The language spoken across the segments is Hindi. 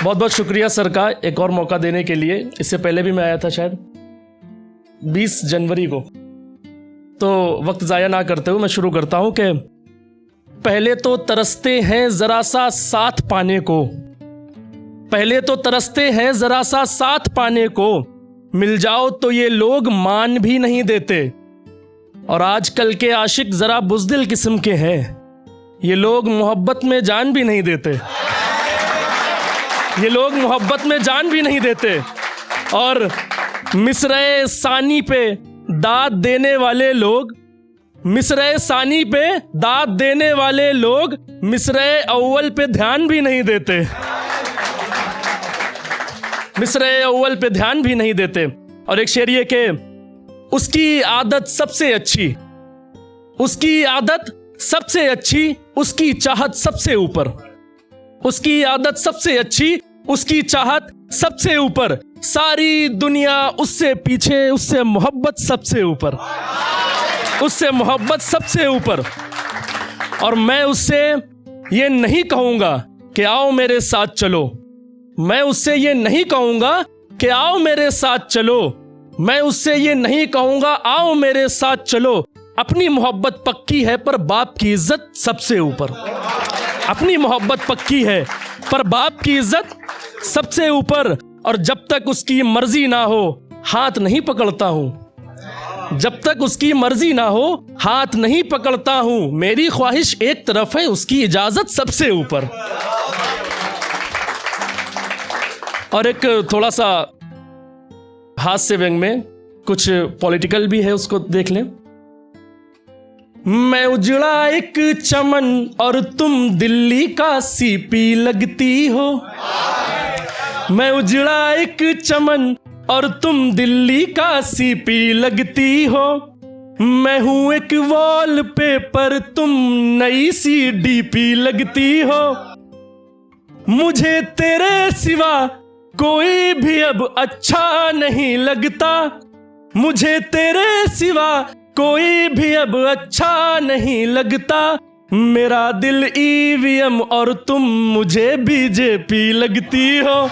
बहुत बहुत शुक्रिया सर का एक और मौका देने के लिए। इससे पहले भी मैं आया था शायद 20 जनवरी को। तो वक्त ज़ाया ना करते हुए मैं शुरू करता हूँ कि पहले तो तरसते हैं ज़रा सा साथ पाने को, पहले तो तरसते हैं ज़रा सा साथ पाने को, मिल जाओ तो ये लोग मान भी नहीं देते। और आजकल के आशिक ज़रा बुज़दिल किस्म के हैं, ये लोग मोहब्बत में जान भी नहीं देते, ये लोग मोहब्बत में जान भी नहीं देते। और मिसरे सानी पे दाद देने वाले लोग, मिसरे सानी पे दाद देने वाले लोग मिसरे अव्वल पे ध्यान भी नहीं देते, मिसरे अव्वल पे ध्यान भी नहीं देते। और एक शेर ये कि उसकी आदत सबसे अच्छी, उसकी आदत सबसे अच्छी, उसकी चाहत सबसे ऊपर, उसकी आदत सबसे अच्छी, उसकी चाहत सबसे ऊपर, सारी दुनिया उससे पीछे, उससे मोहब्बत सबसे ऊपर, उससे मोहब्बत सबसे ऊपर। और मैं उससे ये नहीं कहूँगा कि आओ मेरे साथ चलो, मैं उससे ये नहीं कहूँगा कि आओ मेरे साथ चलो, मैं उससे ये नहीं कहूँगा आओ मेरे साथ चलो। अपनी मोहब्बत पक्की है पर बाप की इज्जत सबसे ऊपर, अपनी मोहब्बत पक्की है पर बाप की इज्जत सबसे ऊपर। और जब तक उसकी मर्जी ना हो हाथ नहीं पकड़ता हूं, जब तक उसकी मर्जी ना हो हाथ नहीं पकड़ता हूं, मेरी ख्वाहिश एक तरफ है उसकी इजाजत सबसे ऊपर। और एक थोड़ा सा हास्य व्यंग में कुछ पॉलिटिकल भी है, उसको देख लें। मैं उजड़ा एक चमन और तुम दिल्ली का सीपी लगती हो, मैं उजड़ा एक चमन और तुम दिल्ली का सीपी लगती हो, मैं हूं एक वॉलपेपर तुम नई सी डीपी लगती हो, मुझे तेरे सिवा कोई भी अब अच्छा नहीं लगता, मुझे तेरे सिवा कोई भी अब अच्छा नहीं लगता, मेरा दिल ईवीएम और तुम मुझे बीजेपी लगती हो।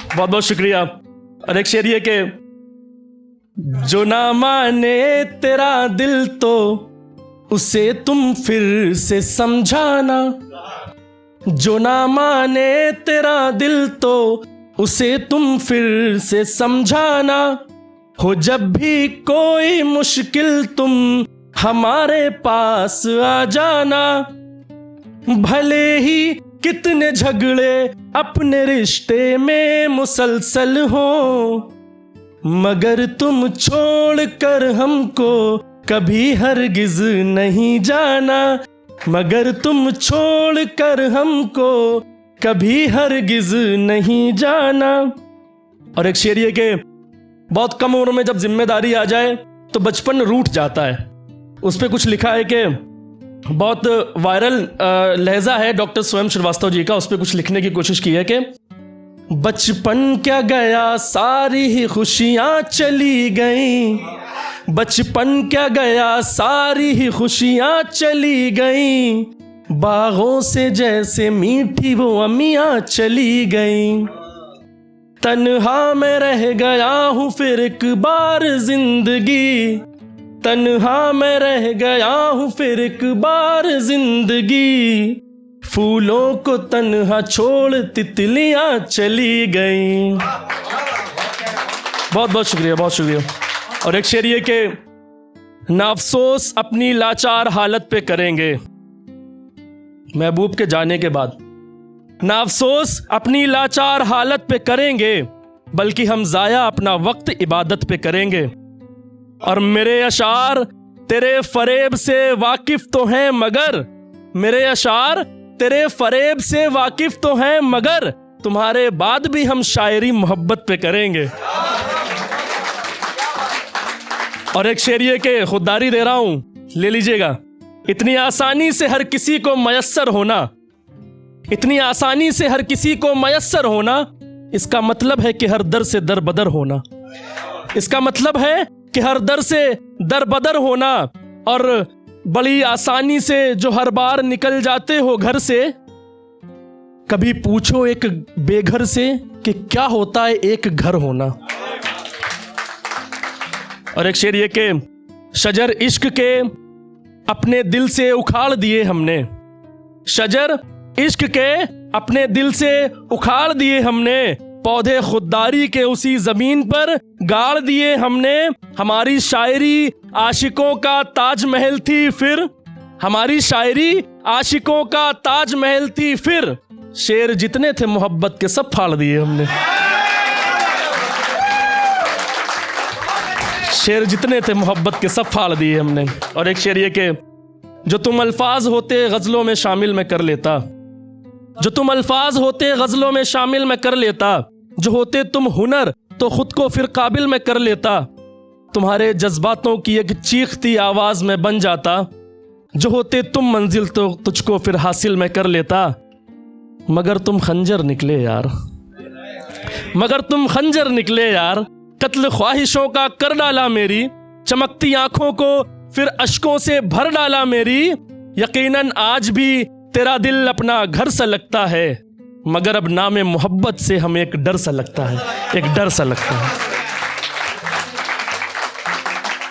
बहुत बहुत शुक्रिया। और एक शेर ये कि जो ना माने तेरा दिल तो उसे तुम फिर से समझाना, जो ना माने तेरा दिल तो उसे तुम फिर से समझाना, हो जब भी कोई मुश्किल तुम हमारे पास आ जाना, भले ही कितने झगड़े अपने रिश्ते में मुसलसल हो, मगर तुम छोड़कर हमको कभी हरगिज नहीं जाना, मगर तुम छोड़कर हमको कभी हरगिज नहीं जाना। और एक शेर ये कि बहुत कम उम्र में जब जिम्मेदारी आ जाए तो बचपन रूठ जाता है। उस पे कुछ लिखा है कि बहुत वायरल लहजा है डॉक्टर स्वयं श्रीवास्तव जी का, उस पे कुछ लिखने की कोशिश की है कि बचपन क्या गया सारी ही खुशियां चली गईं, बचपन क्या गया सारी ही खुशियां चली गईं, बागों से जैसे मीठी वो अमियां चली गईं, तन्हा मैं रह गया हूँ फिर एक बार जिंदगी, तन्हा मैं रह गया हूँ फिर एक बार जिंदगी, फूलों को तन्हा छोड़ तितलियां चली गईं। बहुत बहुत शुक्रिया, बहुत शुक्रिया। और एक शेर ये कि ना अफसोस अपनी लाचार हालत पे करेंगे, महबूब के जाने के बाद ना अफसोस अपनी लाचार हालत पे करेंगे, बल्कि हम जाया अपना वक्त इबादत पे करेंगे। और मेरे अशार तेरे फरेब से वाकिफ तो हैं मगर, मेरे अशार तेरे फरेब से वाकिफ तो हैं मगर, तुम्हारे बाद भी हम शायरी मोहब्बत पे करेंगे। और एक शेर ये के खुददारी दे रहा हूं, ले लीजिएगा। इतनी आसानी से हर किसी को मयस्सर होना, इतनी आसानी से हर किसी को मयस्सर होना, इसका मतलब है कि हर दर से दर बदर होना, इसका मतलब है कि हर दर से दर बदर होना। और बड़ी आसानी से जो हर बार निकल जाते हो घर से, कभी पूछो एक बेघर से कि क्या होता है एक घर होना। और एक शेर ये के शजर इश्क के अपने दिल से उखाड़ दिए हमने, शजर इश्क के अपने दिल से उखाड़ दिए हमने, पौधे खुददारी के उसी जमीन पर गाड़ दिए हमने। हमारी शायरी आशिकों का ताजमहल थी फिर, हमारी शायरी आशिकों का ताजमहल थी फिर, शेर जितने थे मोहब्बत के सब फाड़ दिए हमने। शेर जितने थे मोहब्बत के सब फाड़ दिए हमने। और एक शेर ये के जो तुम अल्फाज होते गजलों में शामिल मैं कर लेता, जो तुम अल्फाज होते गजलों में शामिल मैं कर लेता, जो होते तुम हुनर तो खुद को फिर काबिल मैं कर लेता, तुम्हारे जज्बातों की एक चीखती आवाज में बन जाता, जो होते तुम मंजिल तो तुझको फिर हासिल मैं कर लेता। मगर तुम खंजर निकले यार, मगर तुम खंजर निकले यार, कत्ल ख्वाहिशों का कर डाला मेरी, चमकती आंखों को फिर अश्कों से भर डाला मेरी। यकीनन आज भी तेरा दिल अपना घर सा लगता है, मगर अब नामे मोहब्बत से हमें एक डर सा लगता है, एक डर सा लगता है।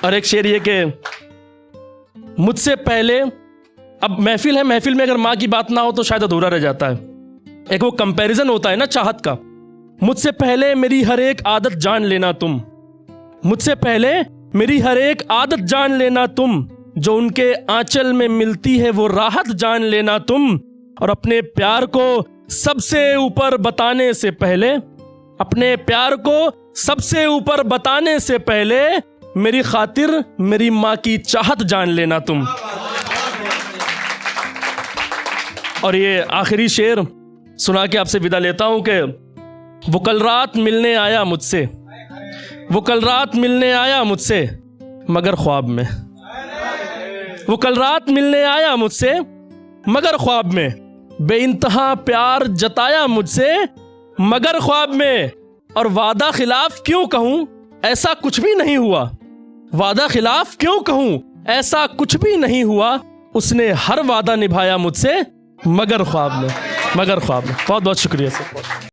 और एक शेर ये के मुझसे पहले, अब महफिल है, महफिल में अगर माँ की बात ना हो तो शायद अधूरा रह जाता है। एक वो कंपैरिजन होता है ना चाहत का। मुझसे पहले मेरी हर एक आदत जान लेना तुम, मुझसे पहले मेरी हर एक आदत जान लेना तुम, जो उनके आंचल में मिलती है वो राहत जान लेना तुम। और अपने प्यार को सबसे ऊपर बताने से पहले, अपने प्यार को सबसे ऊपर बताने से पहले, मेरी खातिर मेरी माँ की चाहत जान लेना तुम। और ये आखिरी शेर सुना के आपसे विदा लेता हूं कि वो कल रात मिलने आया मुझसे, वो कल रात मिलने आया मुझसे मगर ख्वाब में, वो कल रात मिलने आया मुझसे मगर ख्वाब में, बेइंतहा प्यार जताया मुझसे मगर ख्वाब में। और वादा खिलाफ क्यों कहूं ऐसा कुछ भी नहीं हुआ, वादा खिलाफ क्यों कहूं ऐसा कुछ भी नहीं हुआ, उसने हर वादा निभाया मुझसे मगर ख्वाब में, मगर ख्वाब में। बहुत बहुत शुक्रिया सर।